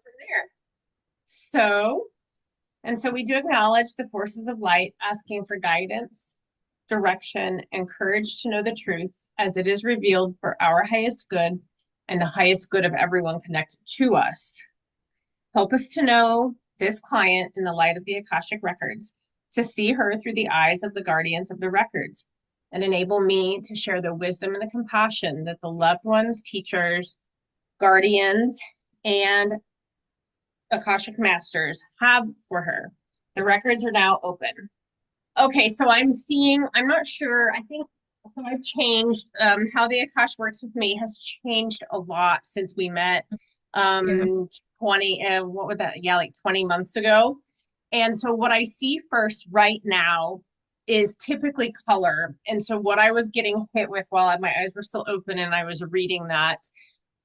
from there. So we do acknowledge the forces of light, asking for guidance, direction, and courage to know the truth as it is revealed for our highest good and the highest good of everyone connected to us. Help us to know this client in the light of the Akashic Records, to see her through the eyes of the guardians of the records, and enable me to share the wisdom and the compassion that the loved ones, teachers, guardians, and Akashic masters have for her. The records are now open. Okay, so I'm seeing, I'm not sure, I think so I've changed, how the Akash works with me has changed a lot since we met, Yeah. 20, what was that? Yeah, like 20 months ago. And so what I see first right now is typically color. And so what I was getting hit with while my eyes were still open and I was reading that,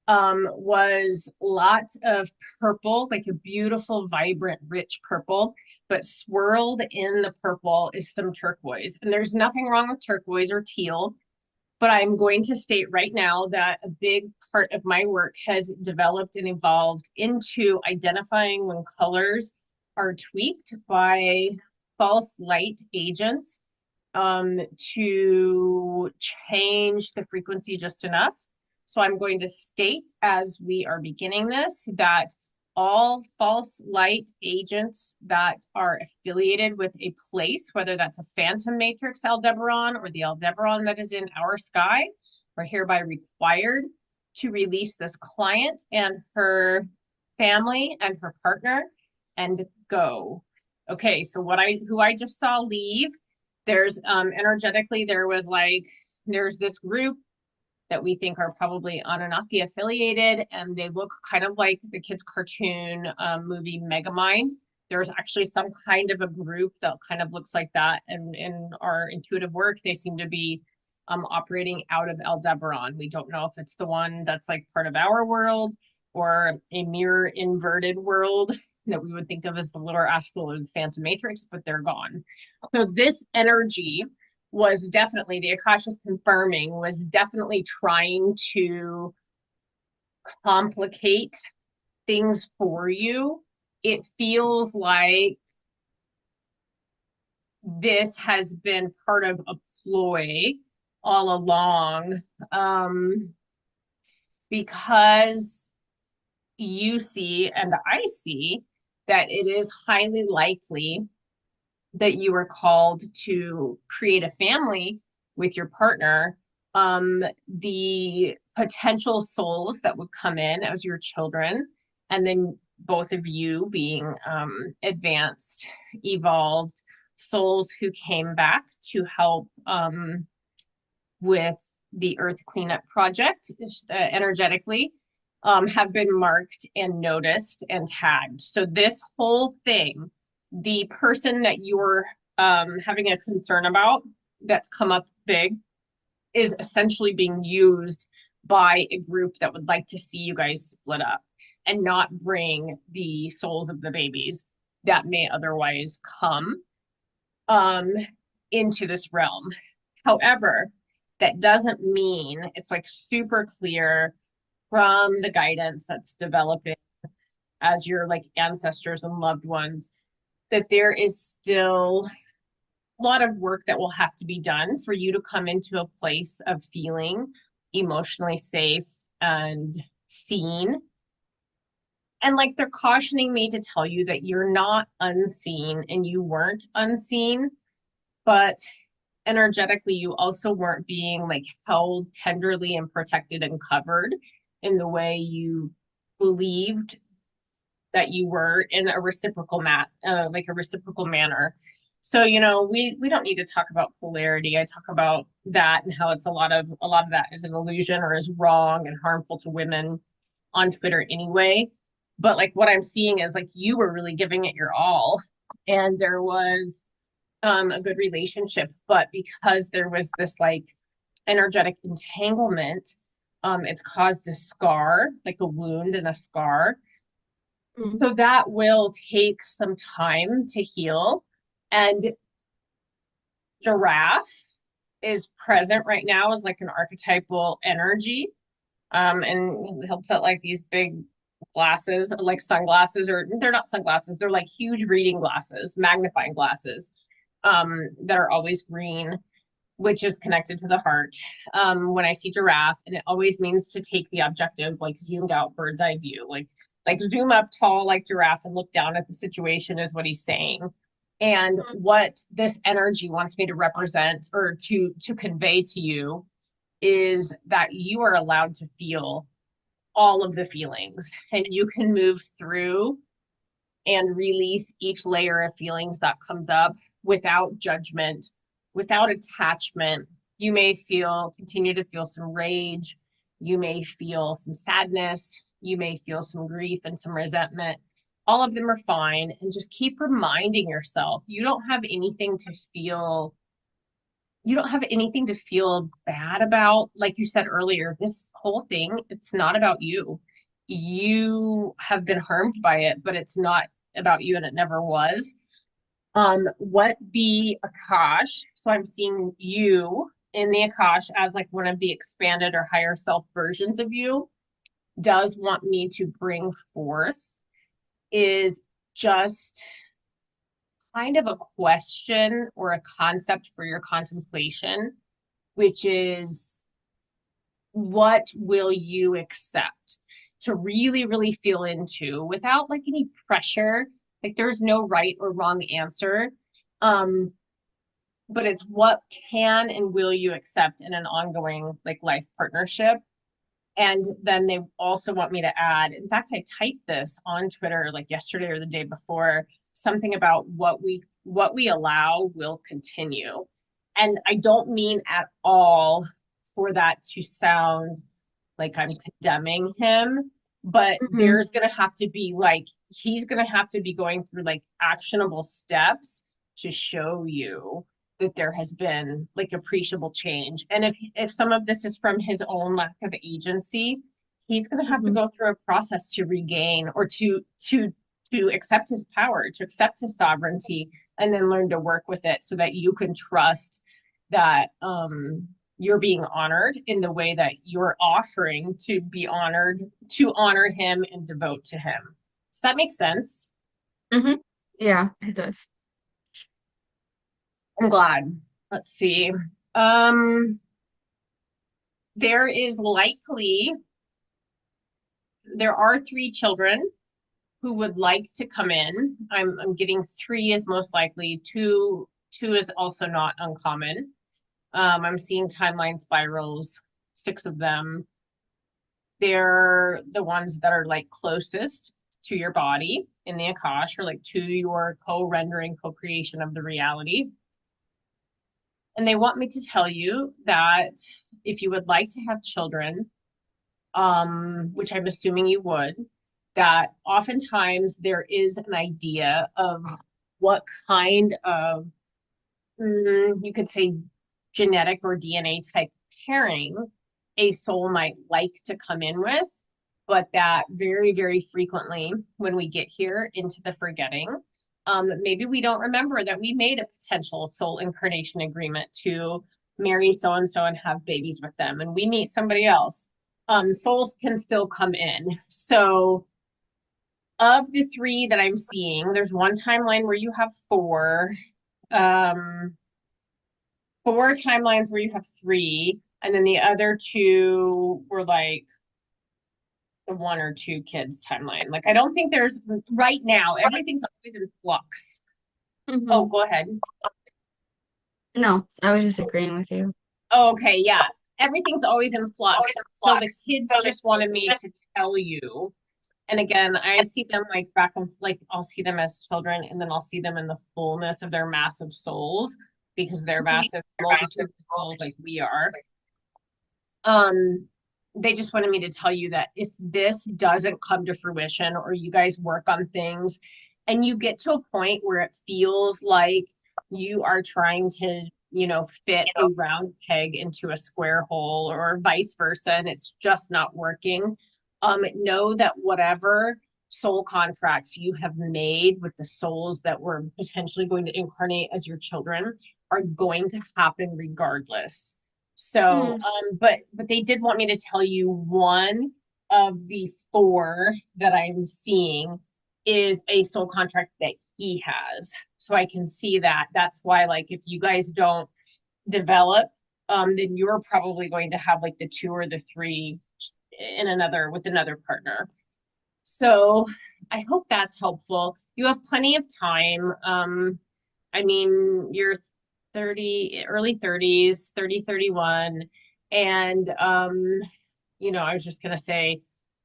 was lots of purple, like a beautiful, vibrant, rich purple, but swirled in the purple is some turquoise. And there's nothing wrong with turquoise or teal, but I'm going to state right now that a big part of my work has developed and evolved into identifying when colors are tweaked by false light agents, to change the frequency just enough. So I'm going to state as we are beginning this that all false light agents that are affiliated with a place, whether that's a phantom matrix Aldebaran or the Aldebaran that is in our sky, are hereby required to release this client and her family and her partner and go. Okay, so who I just saw leave, there's energetically there's this group that we think are probably Anunnaki affiliated, and they look kind of like the kids' cartoon movie Megamind. There's actually some kind of a group that kind of looks like that, and in our intuitive work, they seem to be operating out of Aldebaran. We don't know if it's the one that's like part of our world or a mirror inverted world that we would think of as the lower astral or the phantom matrix, but they're gone. So this energy was definitely, the Akasha's confirming, was definitely trying to complicate things for you. It feels like this has been part of a ploy all along, because you see and I see that it is highly likely that you were called to create a family with your partner. The potential souls that would come in as your children, and then both of you being advanced, evolved souls who came back to help with the Earth Cleanup Project energetically, have been marked and noticed and tagged. So this whole thing, the person that you're having a concern about that's come up big, is essentially being used by a group that would like to see you guys split up and not bring the souls of the babies that may otherwise come um, into this realm. However, that doesn't mean it's like super clear from the guidance that's developing as your like ancestors and loved ones that there is still a lot of work that will have to be done for you to come into a place of feeling emotionally safe and seen. And like they're cautioning me to tell you that you're not unseen and you weren't unseen, but energetically you also weren't being like held tenderly and protected and covered in the way you believed that you were in a reciprocal like a reciprocal manner. So we don't need to talk about polarity. I talk about that and how it's a lot of that is an illusion or is wrong and harmful to women on Twitter anyway. But like what I'm seeing is like you were really giving it your all, and there was a good relationship, but because there was this like energetic entanglement, it's caused a scar, like a wound and a scar. Mm. So that will take some time to heal. And giraffe is present right now as like an archetypal energy. And he'll put like these big glasses, like sunglasses, or they're not sunglasses, they're like huge reading glasses, magnifying glasses, that are always green, which is connected to the heart. When I see giraffe, and it always means to take the objective, like zoomed out bird's eye view, like zoom up tall like giraffe and look down at the situation is what he's saying. And what this energy wants me to represent or to convey to you is that you are allowed to feel all of the feelings, and you can move through and release each layer of feelings that comes up without judgment, without attachment. You may continue to feel some rage. You may feel some sadness. You may feel some grief and some resentment. All of them are fine. And just keep reminding yourself you don't have anything to feel bad about. Like you said earlier, this whole thing, it's not about you. You have been harmed by it, but it's not about you, and it never was. What the Akash, so I'm seeing you in the Akash as like one of the expanded or higher self versions of you, does want me to bring forth is just kind of a question or a concept for your contemplation, which is, what will you accept to really, really feel into without like any pressure? Like there's no right or wrong answer. Um, but it's what can and will you accept in an ongoing like life partnership. And then they also want me to add, in fact, I typed this on Twitter like yesterday or the day before, something about what we allow will continue. And I don't mean at all for that to sound like I'm condemning him, but Mm-hmm. there's going to have to be like, he's going to have to be going through like actionable steps to show you that there has been like appreciable change. And if some of this is from his own lack of agency, he's going to have to Mm-hmm. go through a process to regain or to accept his power, to accept his sovereignty, and then learn to work with it so that you can trust that you're being honored in the way that you're offering to be honored, to honor him and devote to him. Does that make sense? Mm-hmm. Yeah, it does. I'm glad. Let's see. Um, there is likely, there are three children who would like to come in. I'm getting three is most likely. Two is also not uncommon. I'm seeing timeline spirals, six of them. They're the ones that are like closest to your body in the Akash, or like to your co-rendering, co-creation of the reality. And they want me to tell you that if you would like to have children, which I'm assuming you would, that oftentimes there is an idea of what kind of, you could say, genetic or DNA type pairing a soul might like to come in with, but that very, very frequently when we get here into the forgetting, maybe we don't remember that we made a potential soul incarnation agreement to marry so and so and have babies with them, and we meet somebody else. Souls can still come in. So, of the three that I'm seeing, there's one timeline where you have um, four timelines where you have three, and then the other two were like the one or two kids timeline. Like I don't think there's right now, everything's always in flux. Oh, Mm-hmm. go ahead. No, I was just agreeing with you. Oh, okay, yeah. Everything's always in flux. So the kids just wanted me to tell you. And again, I see them like back and like I'll see them as children, and then I'll see them in the fullness of their massive souls because they're massive multitude of souls like we are. Um, they just wanted me to tell you that if this doesn't come to fruition, or you guys work on things and you get to a point where it feels like you are trying to, fit a round peg into a square hole or vice versa, and it's just not working, know that whatever soul contracts you have made with the souls that were potentially going to incarnate as your children are going to happen regardless. So, Mm-hmm. but they did want me to tell you one. of the four that I'm seeing is a soul contract that he has. So I can see that. That's why, like, if you guys don't develop, then you're probably going to have like the two or the three in another with another partner. So I hope that's helpful. You have plenty of time. I mean, you're 30, early 30s, 30, 31. And I was just gonna say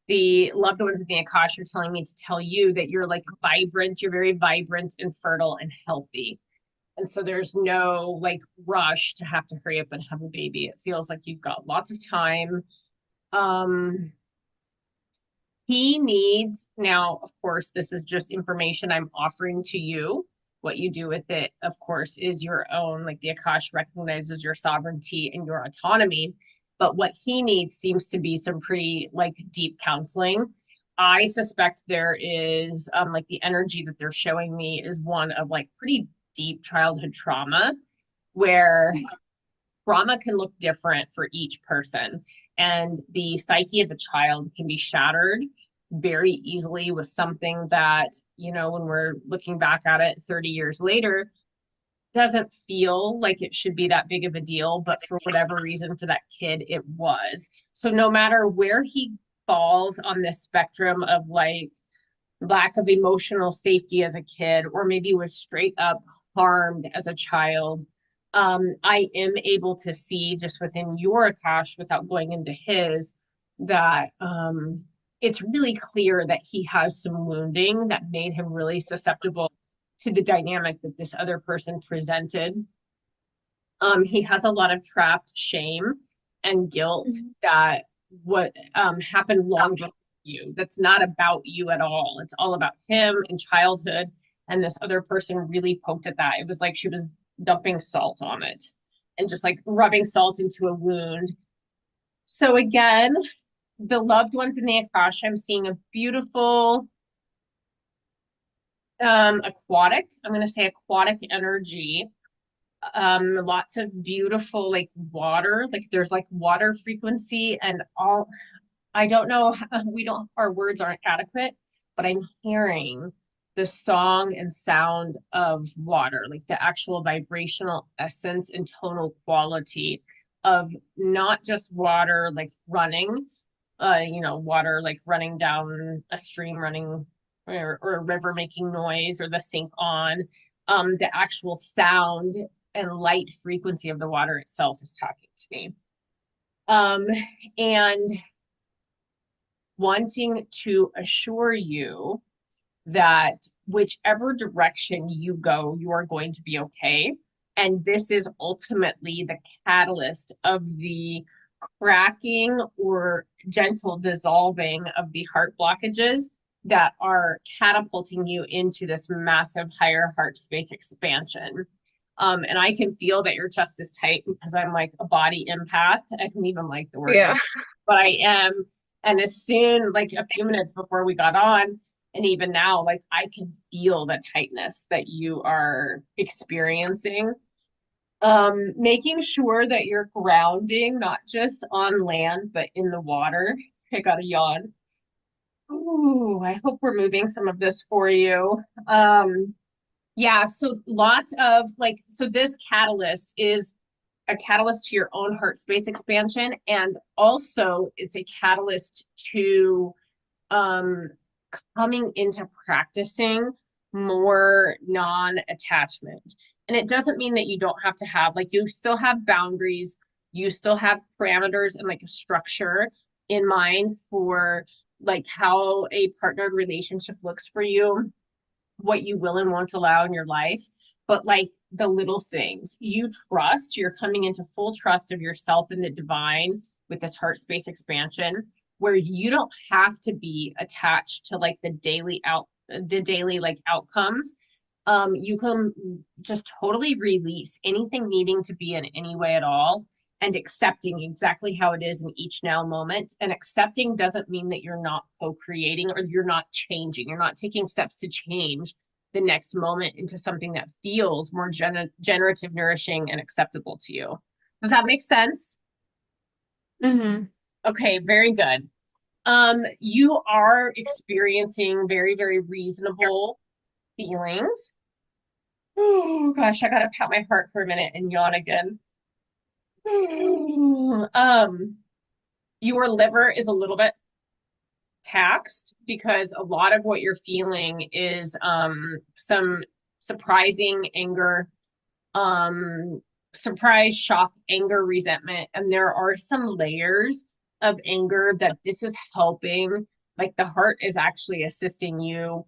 the loved ones in the Akash are telling me to tell you that you're like vibrant, you're very vibrant and fertile and healthy. And so there's no like rush to have to hurry up and have a baby. It feels like you've got lots of time. Um, he needs, now, of course, this is just information I'm offering to you. What you do with it, of course, is your own. Like the Akash recognizes your sovereignty and your autonomy. But what he needs seems to be some pretty like deep counseling. I suspect there is like the energy that they're showing me is one of like pretty deep childhood trauma where trauma can look different for each person. And the psyche of a child can be shattered very easily with something that, when we're looking back at it 30 years later, doesn't feel like it should be that big of a deal. But for whatever reason, for that kid, it was. So no matter where he falls on this spectrum of like lack of emotional safety as a kid, or maybe was straight up harmed as a child, I am able to see just within your Akash, without going into his, that it's really clear that he has some wounding that made him really susceptible to the dynamic that this other person presented. He has a lot of trapped shame and guilt that what happened long before you. That's not about you at all. It's all about him in childhood. And this other person really poked at that. It was like she was dumping salt on it and just like rubbing salt into a wound. So again, the loved ones in the Akash, I'm seeing a beautiful aquatic, I'm going to say aquatic energy, lots of beautiful like water, like there's like water frequency and all. I don't know, we don't, our words aren't adequate, but I'm hearing the song and sound of water, like the actual vibrational essence and tonal quality of not just water like running, water like running down a stream, running or a river making noise, or the sink on. The actual sound and light frequency of the water itself is talking to me. Um, and wanting to assure you that whichever direction you go, you are going to be okay. And this is ultimately the catalyst of the cracking or gentle dissolving of the heart blockages that are catapulting you into this massive higher heart space expansion. And I can feel that your chest is tight because I'm like a body empath. I can even like the word, Yeah. but I am. And as soon, like a few minutes before we got on, and even now, like I can feel the tightness that you are experiencing. Making sure that you're grounding, not just on land, but in the water. I got a yawn. Ooh, I hope we're moving some of this for you. Yeah, so lots of like, so this catalyst is a catalyst to your own heart space expansion, and also it's a catalyst to um coming into practicing more non-attachment. And it doesn't mean that you don't have to have, like, you still have boundaries, you still have parameters and like a structure in mind for like how a partnered relationship looks for you, what you will and won't allow in your life. But like the little things you trust, you're coming into full trust of yourself and the divine with this heart space expansion, where you don't have to be attached to like the daily like outcomes. You can just totally release anything needing to be in any way at all, and accepting exactly how it is in each now moment. And accepting doesn't mean that you're not co-creating or you're not changing. You're not taking steps to change the next moment into something that feels more generative, nourishing, and acceptable to you. Does that make sense? Mm-hmm. Okay, very good. You are experiencing very, very reasonable feelings. Oh gosh, I gotta pat my heart for a minute and yawn again. Um, your liver is a little bit taxed because a lot of what you're feeling is some surprising anger, um surprise, shock, anger, resentment, and there are some layers of anger that this is helping. Like the heart is actually assisting you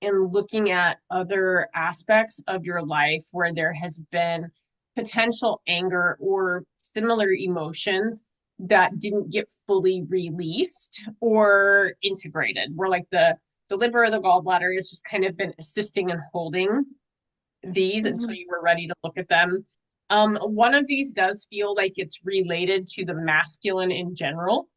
in looking at other aspects of your life where there has been potential anger or similar emotions that didn't get fully released or integrated, where like the liver or the gallbladder has just kind of been assisting and holding these until Hmm. you were ready to look at them. One of these does feel like it's related to the masculine in general.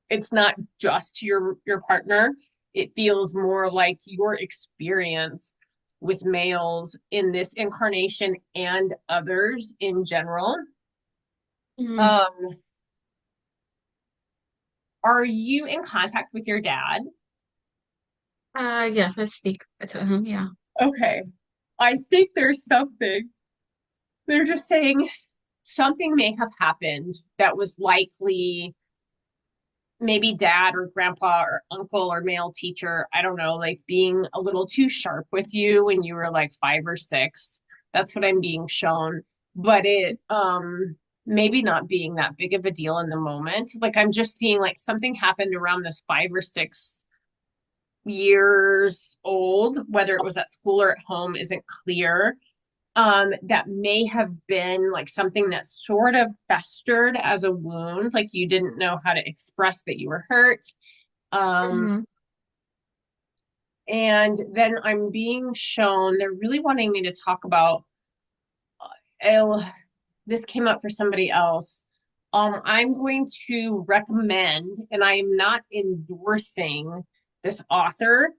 It's not just your partner. It feels more like your experience with males in this incarnation and others in general. Hmm. Um, are you in contact with your dad? Yes, I speak to him. Yeah. Okay. I think there's something. They're just saying something may have happened that was likely maybe dad or grandpa or uncle or male teacher, I don't know, like being a little too sharp with you when you were like 5 or 6. That's what I'm being shown. But it maybe not being that big of a deal in the moment. Like I'm just seeing like something happened around this 5 or 6 years old, whether it was at school or at home isn't clear. That may have been like something that sort of festered as a wound, like you didn't know how to express that you were hurt. Um, Hmm. and then I'm being shown they're really wanting me to talk about, oh, this came up for somebody else. I'm going to recommend, and I'm not endorsing this author.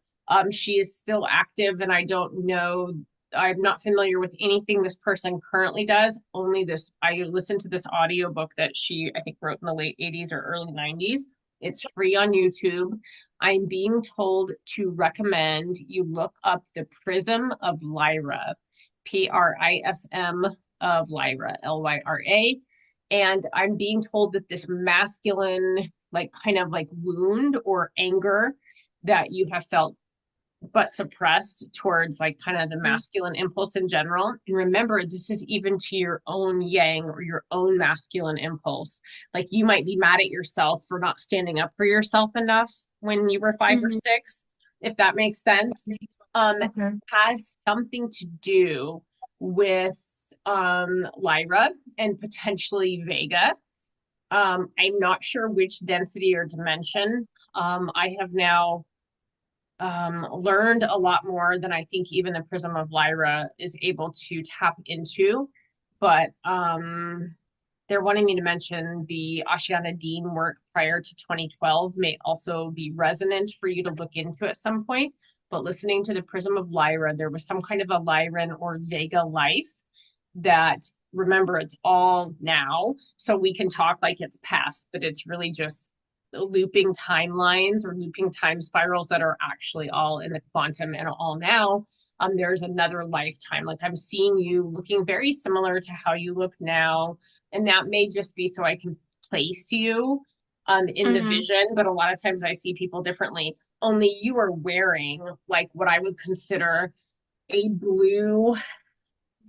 She is still active, and I don't know. I'm not familiar with anything this person currently does. Only this, I listened to this audiobook that she, I think, wrote in the late 80s or early 90s. It's free on YouTube. I'm being told to recommend you look up The Prism of Lyra, Prism of Lyra, Lyra. And I'm being told that this masculine, like kind of like wound or anger that you have felt but suppressed towards like kind of the masculine impulse in general. And remember, this is even to your own yang or your own masculine impulse. Like you might be mad at yourself for not standing up for yourself enough when you were 5 or 6, if that makes sense. Okay. Has something to do with Lyra and potentially Vega. I'm not sure which density or dimension. I have now learned a lot more than I think even the Prism of Lyra is able to tap into. But they're wanting me to mention the Ashiana Dean work prior to 2012 may also be resonant for you to look into at some point. But listening to the Prism of Lyra, there was some kind of a Lyran or Vega life that, remember, it's all now. So we can talk like it's past, but it's really just looping timelines or looping time spirals that are actually all in the quantum and all now. There's another lifetime. Like I'm seeing you looking very similar to how you look now. And that may just be so I can place you in the Hmm. vision. But a lot of times I see people differently. Only you are wearing like what I would consider a blue,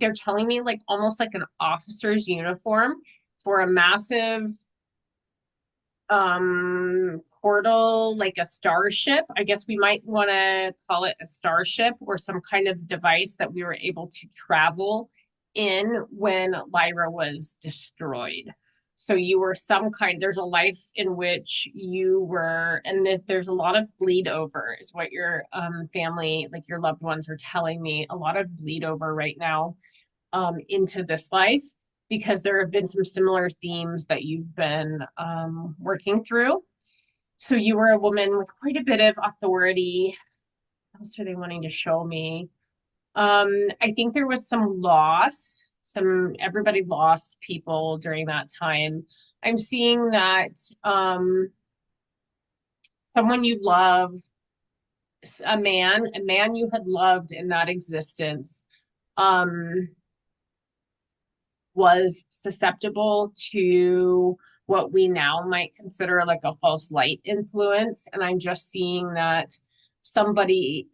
they're telling me like almost like an officer's uniform for a massive portal, like a starship. I guess we might want to call it a starship or some kind of device that we were able to travel in when Lyra was destroyed. So you were some kind, there's a life in which you were, and there's a lot of bleed over, is what your family, like your loved ones, are telling me. A lot of bleed over right now into this life because there have been some similar themes that you've been working through. So you were a woman with quite a bit of authority. What else are they wanting to show me? I think there was some loss. Everybody lost people during that time. I'm seeing that someone you love, a man you had loved in that existence, um, was susceptible to what we now might consider like a false light influence. And I'm just seeing that somebody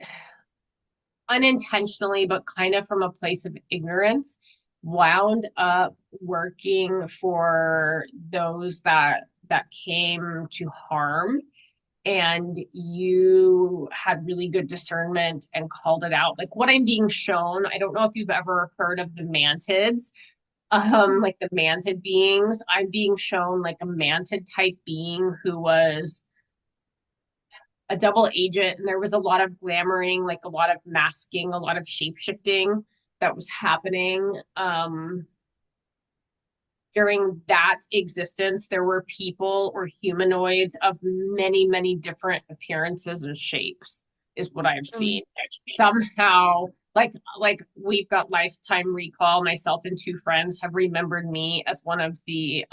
unintentionally, but kind of from a place of ignorance, wound up working for those that came to harm, and you had really good discernment and called it out. Like what I'm being shown, I don't know if you've ever heard of the mantids, like the mantid beings. I'm being shown like a mantid type being who was a double agent, and there was a lot of glamoring, like a lot of masking, a lot of shape shifting that was happening. During that existence, there were people or humanoids of many, many different appearances and shapes, is what I've seen. Somehow, like we've got lifetime recall. Myself and two friends have remembered me as one of the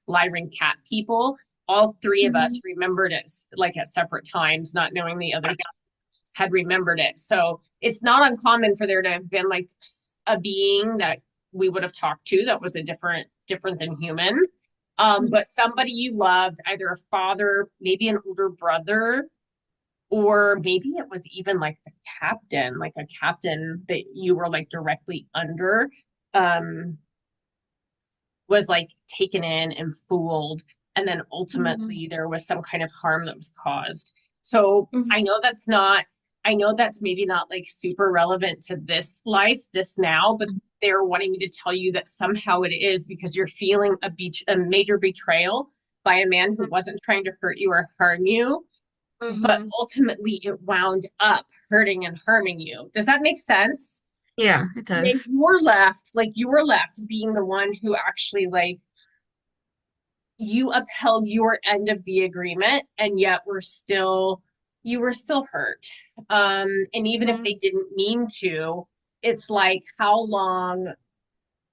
Lyran cat people. All three of us Mhm. remembered it like at separate times, not knowing the other two had remembered it. So it's not uncommon for there to have been like a being that we would have talked to that was a different than human. But somebody you loved, either a father, maybe an older brother, or maybe it was even like the captain, like a captain that you were like directly under, um, was like taken in and fooled. And then Mhm. ultimately there was some kind of harm that was caused. So Mhm. I know that's maybe not like super relevant to this life, this now, but they're wanting me to tell you that somehow it is, because you're feeling a major betrayal by a man who wasn't trying to hurt you or harm you, but Mhm. ultimately it wound up hurting and harming you. Does that make sense? Yeah, it And does. you were left being the one who actually like you upheld your end of the agreement, and yet you were still hurt. And even if Mhm. they didn't mean to, it's like how long,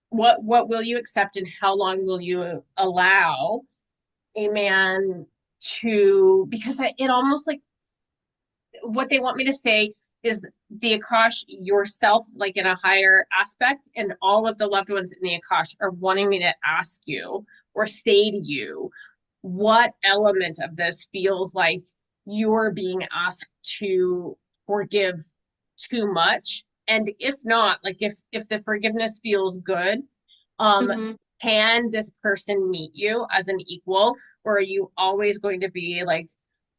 what will you accept, and how long will you allow a man to, because it almost like what they want me to say is the Akash, yourself, like in a higher aspect, and all of the loved ones in the Akash are wanting me to ask you or say to you what element of this feels like you're being asked to forgive too much. And if not, like if the forgiveness feels good, um, Mhm. can this person meet you as an equal, or are you always going to be like,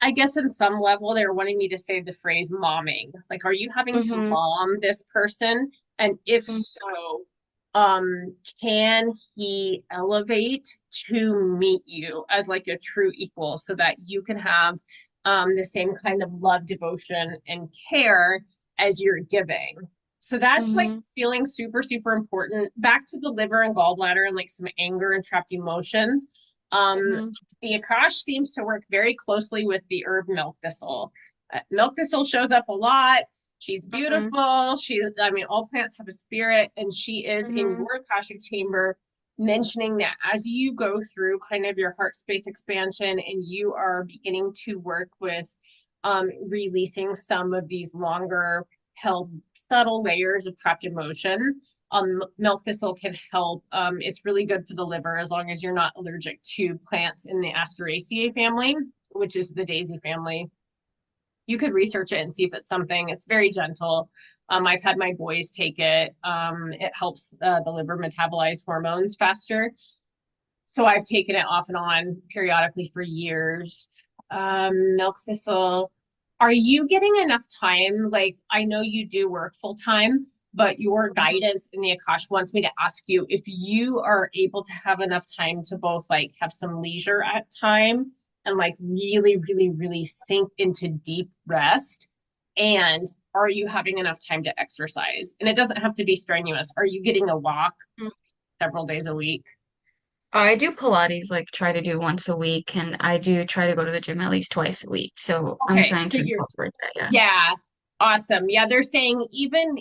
I guess in some level they're wanting me to say the phrase momming. Like, are you having to Mhm. mom this person? And if Mhm. so, can he elevate to meet you as like a true equal so that you can have the same kind of love, devotion, and care as you're giving? So that's like Mhm. feeling super, super important. Back to the liver and gallbladder and like some anger and trapped emotions. Um, Mhm. the Akash seems to work very closely with the herb milk thistle. Milk thistle shows up a lot. She's Mhm. beautiful. I mean, all plants have a spirit, and she is in Mhm. your Akashic chamber, mentioning that as you go through kind of your heart space expansion and you are beginning to work with releasing some of these longer held subtle layers of trapped emotion. Milk thistle can help. It's really good for the liver as long as you're not allergic to plants in the Asteraceae family, which is the daisy family. You could research it and see if it's something. It's very gentle. I've had my boys take it. It helps the liver metabolize hormones faster. So I've taken it off and on periodically for years. Milk thistle. Are you getting enough time? Like, I know you do work full time, but your guidance in the Akash wants me to ask you if you are able to have enough time to both like have some leisure at time and like really, really, really sink into deep rest. And are you having enough time to exercise? And it doesn't have to be strenuous. Are you getting a walk Mhm. several days a week? I do Pilates, like try to do once a week, and I do try to go to the gym at least twice a week. So I'm Okay, trying so to you're incorporate that, yeah. yeah, awesome. Yeah, they're saying even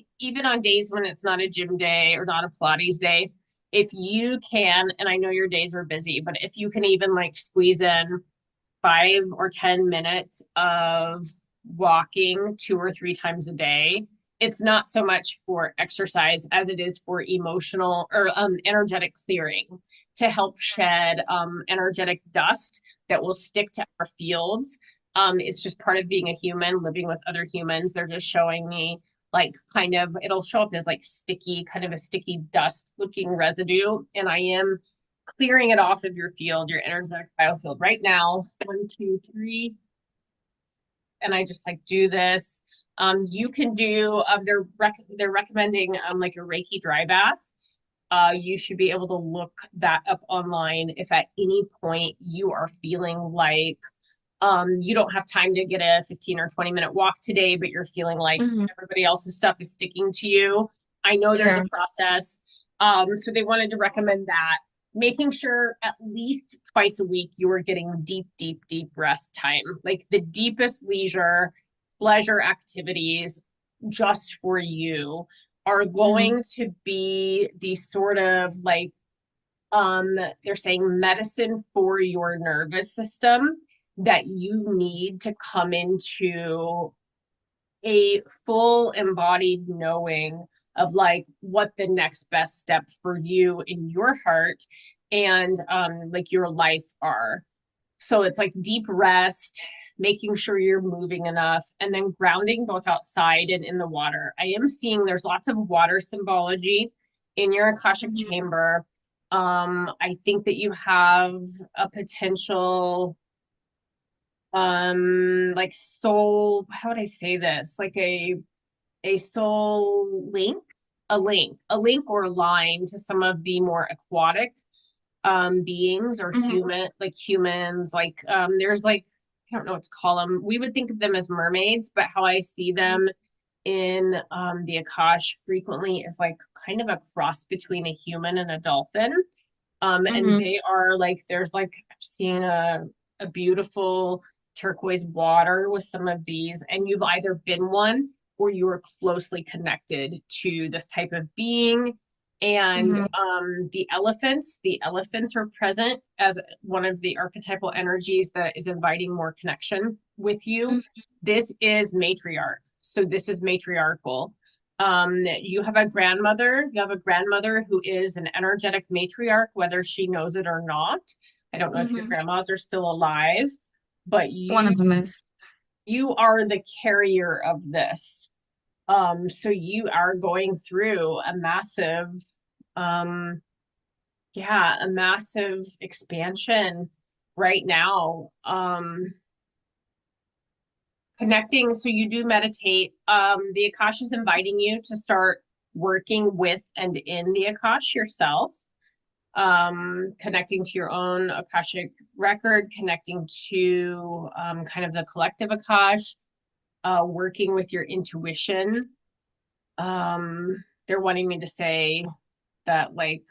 on days when it's not a gym day or not a Pilates day, if you can, and I know your days are busy, but if you can even like squeeze in 5 or 10 minutes of walking 2 or 3 times a day. It's not so much for exercise as it is for emotional or energetic clearing to help shed energetic dust that will stick to our fields. It's just part of being a human, living with other humans. They're just showing me like kind of, it'll show up as like sticky, kind of a sticky dust looking residue. And I am clearing it off of your field, your energetic biofield right now. 1, 2, 3. And I just like do this. You can do, they're recommending like a Reiki dry bath. You should be able to look that up online if at any point you are feeling like you don't have time to get a 15 or 20-minute walk today, but you're feeling like Hmm. everybody else's stuff is sticking to you. I know there's Yeah. a process. So they wanted to recommend that. Making sure at least twice a week you are getting deep, deep, deep rest time, like the deepest leisure, pleasure activities just for you are Hmm. going to be the sort of like they're saying medicine for your nervous system that you need to come into a full embodied knowing of like what the next best step for you in your heart and like your life are. So it's like deep rest, making sure you're moving enough, and then grounding both outside and in the water. I am seeing there's lots of water symbology in your Akashic Hmm. chamber. I think that you have a potential like soul, how would I say this? Like a soul link, a link or a line to some of the more aquatic beings or Hmm. humans, like there's like I don't know what to call them. We would think of them as mermaids, but how I see them in the Akash frequently is like kind of a cross between a human and a dolphin. And Hmm. they are like there's like I'm seeing a beautiful turquoise water with some of these, and you've either been one or you are closely connected to this type of being. And Hmm. the elephants are present as one of the archetypal energies that is inviting more connection with you. This is matriarch, so this is matriarchal. You have a grandmother who is an energetic matriarch, whether she knows it or not. I don't know if your Hmm. grandmas are still alive, but One you of them is. you are the carrier of this. So you are going through um, a massive expansion right now. Connecting, so you do meditate. The Akash is inviting you to start working with and in the Akash yourself, connecting to your own Akashic record, connecting to kind of the collective Akash, working with your intuition. They're wanting me to say that, like,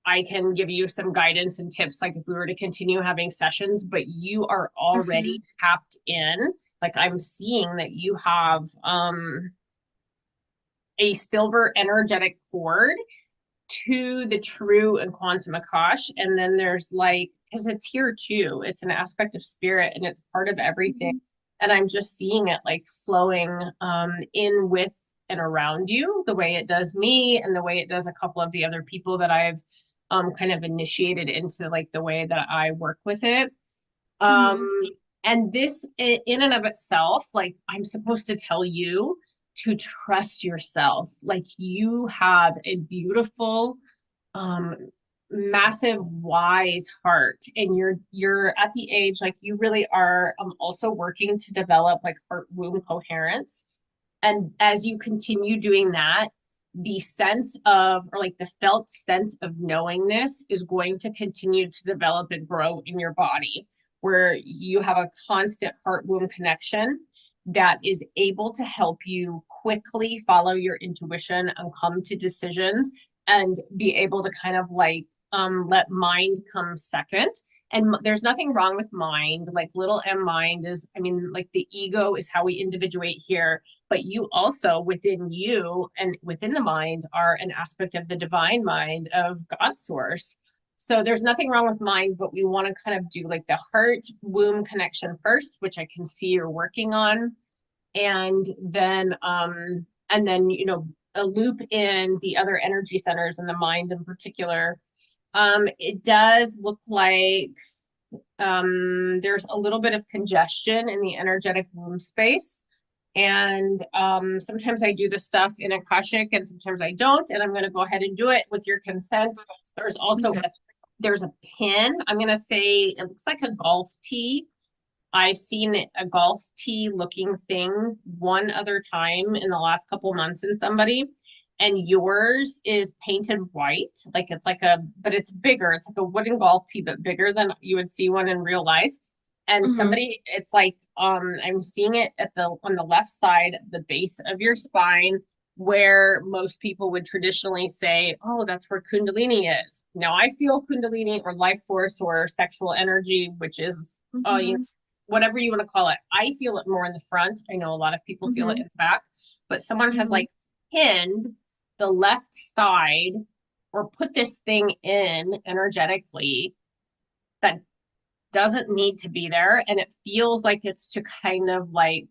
I can give you some guidance and tips, like if we were to continue having sessions, but you are already Hmm. tapped in. Like I'm seeing that you have a silver energetic cord to the true and quantum Akash. And then there's like, because it's here too, it's an aspect of spirit and it's part of everything. Hmm. And I'm just seeing it like flowing in with and around you the way it does me and the way it does a couple of the other people that I've kind of initiated into like the way that I work with it. Um, Hmm. and this in and of itself, like I'm supposed to tell you to trust yourself. Like you have a beautiful, um, massive, wise heart, and you're at the age like you really are also working to develop like heart womb coherence. And as you continue doing that, the sense of, or like the felt sense of knowingness is going to continue to develop and grow in your body, where you have a constant heart womb connection that is able to help you quickly follow your intuition and come to decisions and be able to kind of like let mind come second. And there's nothing wrong with mind. Like little m mind is, I mean, like the ego is how we individuate here, but you also within you and within the mind are an aspect of the divine mind of God source. So there's nothing wrong with mine, but we want to kind of do like the heart womb connection first, which I can see you're working on. And then, loop in the other energy centers in the mind in particular. It does look like there's a little bit of congestion in the energetic womb space. And sometimes I do this stuff in Akashic and sometimes I don't. And I'm going to go ahead and do it with your consent. There's also Okay. there's a pin. I'm going to say it looks like a golf tee. I've seen a golf tee looking thing one other time in the last couple months in somebody, and yours is painted white. Like it's like but it's bigger. It's like a wooden golf tee, but bigger than you would see one in real life. And Mm-hmm. somebody, it's like, I'm seeing it on the left side, the base of your spine, where most people would traditionally say, oh, that's where Kundalini is. Now I feel Kundalini or life force or sexual energy, which is, Mm-hmm. whatever you want to call it. I feel it more in the front. I know a lot of people feel it Mm-hmm. in the back, but someone has Mm-hmm. like pinned the left side or put this thing in energetically that doesn't need to be there. And it feels like it's to kind of like,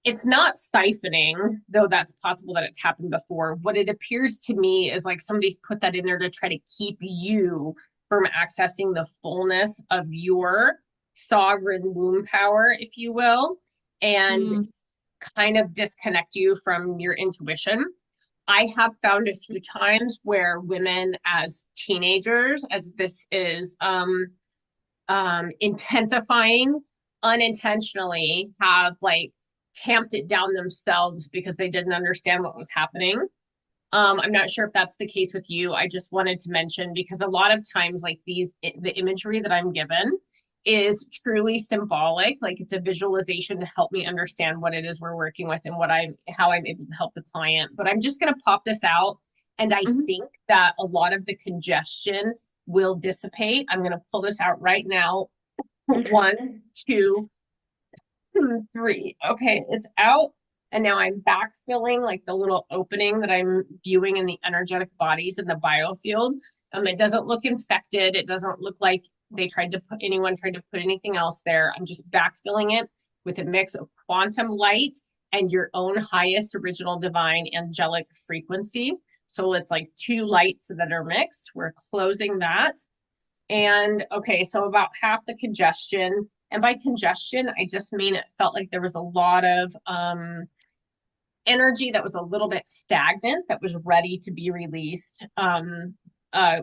it's not siphoning, though that's possible that it's happened before. What it appears to me is like somebody's put that in there to try to keep you from accessing the fullness of your sovereign womb power, if you will, and Mm-hmm. kind of disconnect you from your intuition. I have found a few times where women as teenagers, as this is intensifying, unintentionally have like tamped it down themselves because they didn't understand what was happening. I'm not sure if that's the case with you. I just wanted to mention because a lot of times, like the imagery that I'm given is truly symbolic. Like it's a visualization to help me understand what it is we're working with and how I'm able to help the client. But I'm just going to pop this out. And I Mm-hmm. think that a lot of the congestion will dissipate. I'm going to pull this out right now. Okay. One, two, three. Okay, it's out. And now I'm backfilling like the little opening that I'm viewing in the energetic bodies in the biofield. It doesn't look infected. It doesn't look like anyone tried to put anything else there. I'm just backfilling it with a mix of quantum light and your own highest original divine angelic frequency. So it's like two lights that are mixed. We're closing that. And okay, so about half the congestion. And by congestion, I just mean it felt like there was a lot of energy that was a little bit stagnant, that was ready to be released, uh,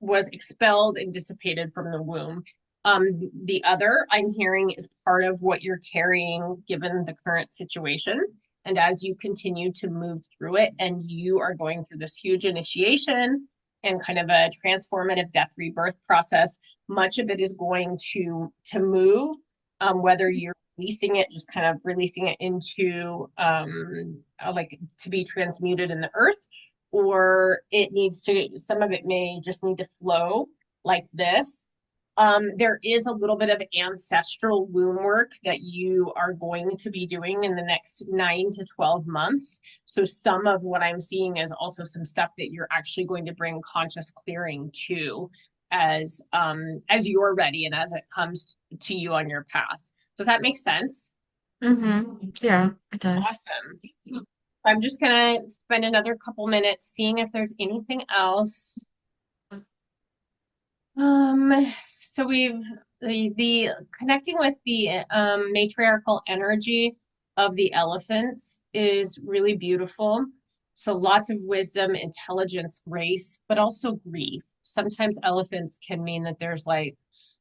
was expelled and dissipated from the womb. The other I'm hearing is part of what you're carrying given the current situation. And as you continue to move through it, and you are going through this huge initiation and kind of a transformative death rebirth process, much of it is going to move, whether you're releasing it, just kind of releasing it into like to be transmuted in the earth, or some of it may just need to flow like this. There is a little bit of ancestral womb work that you are going to be doing in the next 9 to 12 months. So some of what I'm seeing is also some stuff that you're actually going to bring conscious clearing to as you're ready and as it comes to you on your path. Does that make sense? Mm-hmm. Yeah, it does. Awesome. I'm just gonna spend another couple minutes seeing if there's anything else. Um, so we've the connecting with the matriarchal energy of the elephants is really beautiful. So lots of wisdom, intelligence, grace, but also grief. Sometimes elephants can mean that there's like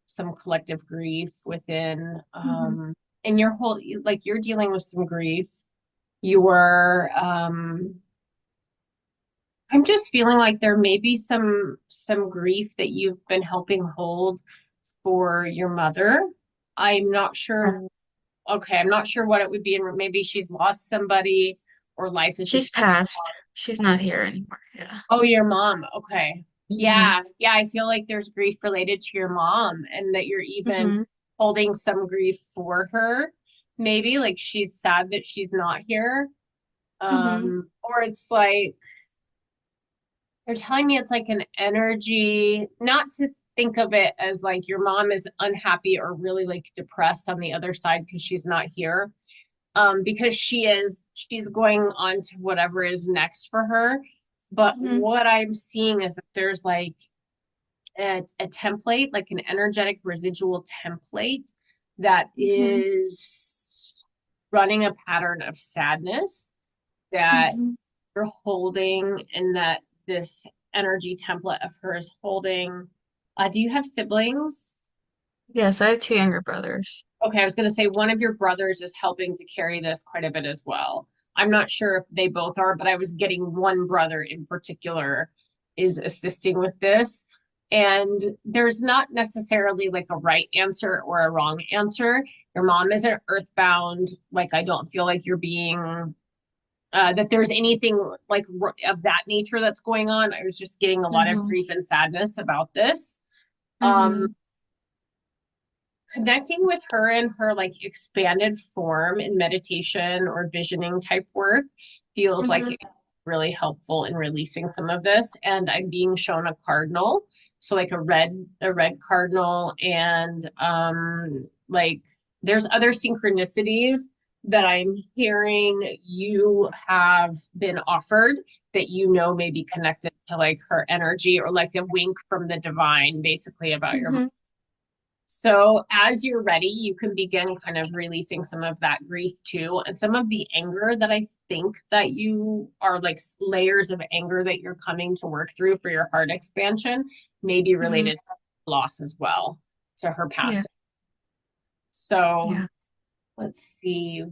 some collective grief within Mm-hmm. and your whole like you're dealing with some grief. You're I'm just feeling like there may be some grief that you've been helping hold for your mother. I'm not sure. Okay, I'm not sure what it would be, and maybe she's lost somebody, or life is She's just. passed. She's not here anymore. Yeah. Oh, your mom. Okay. Mm-hmm. Yeah, yeah. I feel like there's grief related to your mom, and that you're even Mm-hmm. holding some grief for her. Maybe like she's sad that she's not here. Mm-hmm. Or it's like They're telling me it's like an energy, not to think of it as like your mom is unhappy or really like depressed on the other side because she's not here. Because she's going on to whatever is next for her. But Hmm. what I'm seeing is that there's like a template, like an energetic residual template that Hmm. is running a pattern of sadness that Hmm. you're holding, and that this energy template of hers holding. Do you have siblings? Yes, I have two younger brothers. Okay, I was going to say one of your brothers is helping to carry this quite a bit as well. I'm not sure if they both are, but I was getting one brother in particular is assisting with this. And there's not necessarily like a right answer or a wrong answer. Your mom isn't earthbound. Like, I don't feel like you're being, that there's anything like of that nature that's going on. I was just getting a lot of Hmm. grief and sadness about this. Um, Hmm. Connecting with her in her like expanded form in meditation or visioning type work feels like Hmm. it's really helpful in releasing some of this. And I'm being shown a cardinal, so like a red cardinal, and like there's other synchronicities that I'm hearing you have been offered that may be connected to like her energy, or like a wink from the divine basically about your. Hmm. So as you're ready, you can begin kind of releasing some of that grief too, and some of the anger that I think that you are like layers of anger that you're coming to work through for your heart expansion may be Hmm. related to loss as well, to her Yeah. passing. So Yeah. let's see.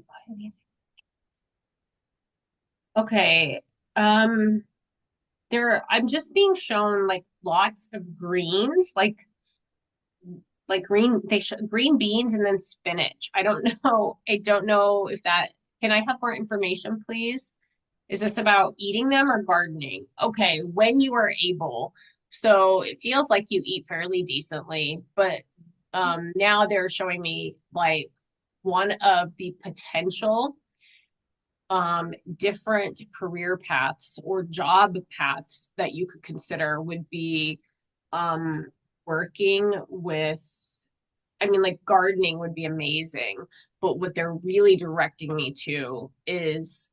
Okay. Um, I'm just being shown like lots of greens, like green beans and then spinach. I don't know. I don't know if that, can I have more information, please? Is this about eating them or gardening? Okay, when you are able. So it feels like you eat fairly decently, but now they're showing me like one of the potential different career paths or job paths that you could consider would be um working with, I mean, like gardening would be amazing, but what they're really directing me to is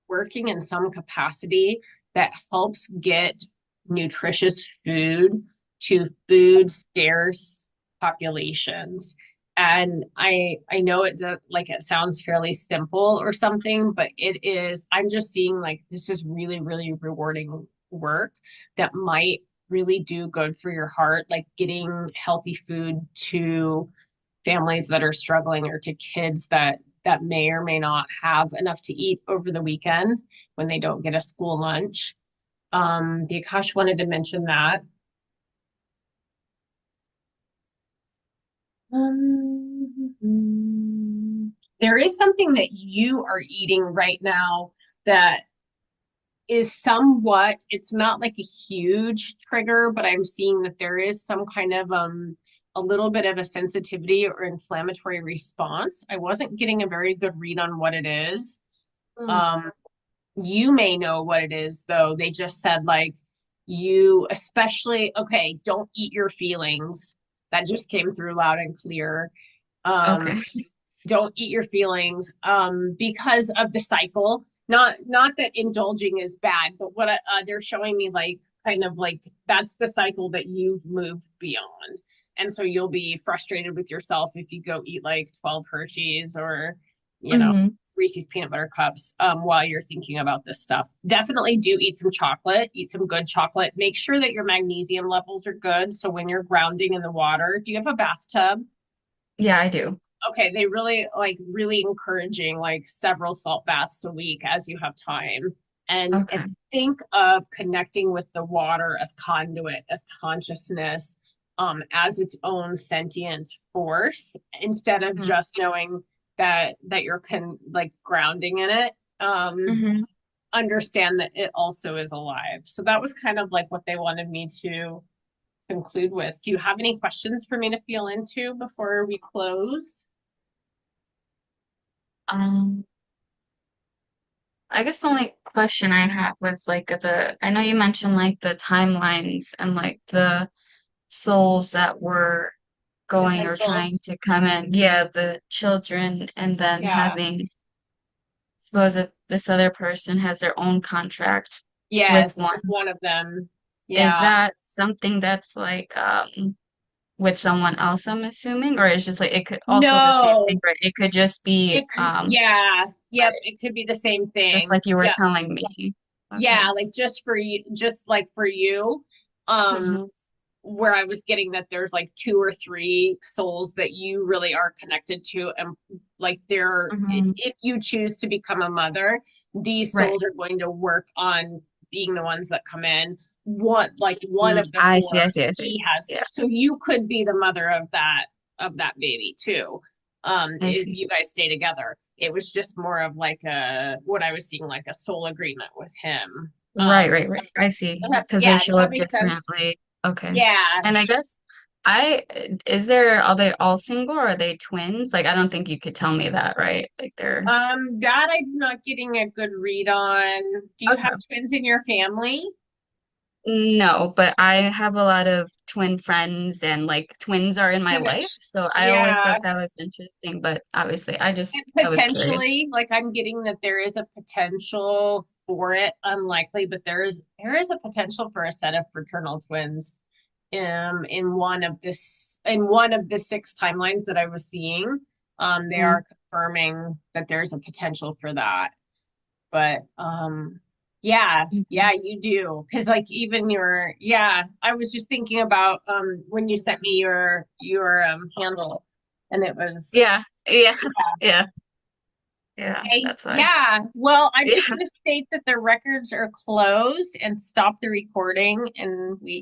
working in some capacity that helps get nutritious food to food scarce populations. And I know like it sounds fairly simple or something, but it is. I'm just seeing like this is really, really rewarding work that might really do good for your heart, like getting healthy food to families that are struggling, or to kids that may or may not have enough to eat over the weekend when they don't get a school lunch. The Akash wanted to mention that. There is something that you are eating right now that is somewhat, it's not like a huge trigger, but I'm seeing that there is some kind of a little bit of a sensitivity or inflammatory response. I wasn't getting a very good read on what it is. Mm. Um, you may know what it is though. They just said like you especially, okay, don't eat your feelings. That just came through loud and clear. Um, Okay. don't eat your feelings because of the cycle, not that indulging is bad, but what they're showing me like kind of like that's the cycle that you've moved beyond, and so you'll be frustrated with yourself if you go eat like 12 Hershey's or you know Hmm. Reese's peanut butter cups while you're thinking about this stuff. Definitely do eat some chocolate, eat some good chocolate, make sure that your magnesium levels are good, so when you're grounding in the water. Do you have a bathtub? Yeah, I do. Okay, they really encouraging like several salt baths a week as you have time. And Okay. think of connecting with the water as conduit, as consciousness, as its own sentient force, instead of just knowing that you're like grounding in it. Mm-hmm. Understand that it also is alive. So that was kind of like what they wanted me to conclude with. Do you have any questions for me to feel into before we close? Um, I guess the only question I have was like I know you mentioned like the timelines and like the souls that were going or trying Potentials. to come in. Yeah, the children and then Yeah. having suppose that this other person has their own contract with Yes, with one. one of them. Is Yeah. that something that's like with someone else, I'm assuming, or it's just like it could also the same thing, No, right? It could just be it could, yeah. Yep, right, it could be the same just thing. like you were Yep. telling me. Yeah, Okay. like just for you, just like for you. Um, Hmm. where I was getting that there's like two or three souls that you really are connected to, and like they're Hmm. if you choose to become a mother, these Right. souls are going to work on being the ones that come in. One Mm, of the I four see, I see, I see. he has. Yeah, So you could be the mother of that baby too. I If see. you guys stay together. It was just more of like a what I was seeing like a soul agreement with him. Right, right, right. I see. Because they Yeah, does show that up make sense? differently. Okay. Yeah. And I guess I is there are they all single or are they twins? Like I don't think you could tell me that, right? Like they're That I'm not getting a good read on. Do you have okay. twins in your family? No, but I have a lot of twin friends and like twins are in my life. Connection. So I always Yeah, thought that was interesting, but obviously and I was curious. potentially, like I'm getting that there is a potential for it, unlikely, but there is a potential for a set of fraternal twins in one of the six timelines that I was seeing. They Mm, are confirming that there's a potential for that. But yeah, mhm. yeah, you do. Cause like even your yeah, I was just thinking about when you sent me your handle and it was Yeah, yeah, yeah, yeah. okay, That's why. yeah. Well, I'm just Yeah. gonna state that the records are closed and stop the recording and we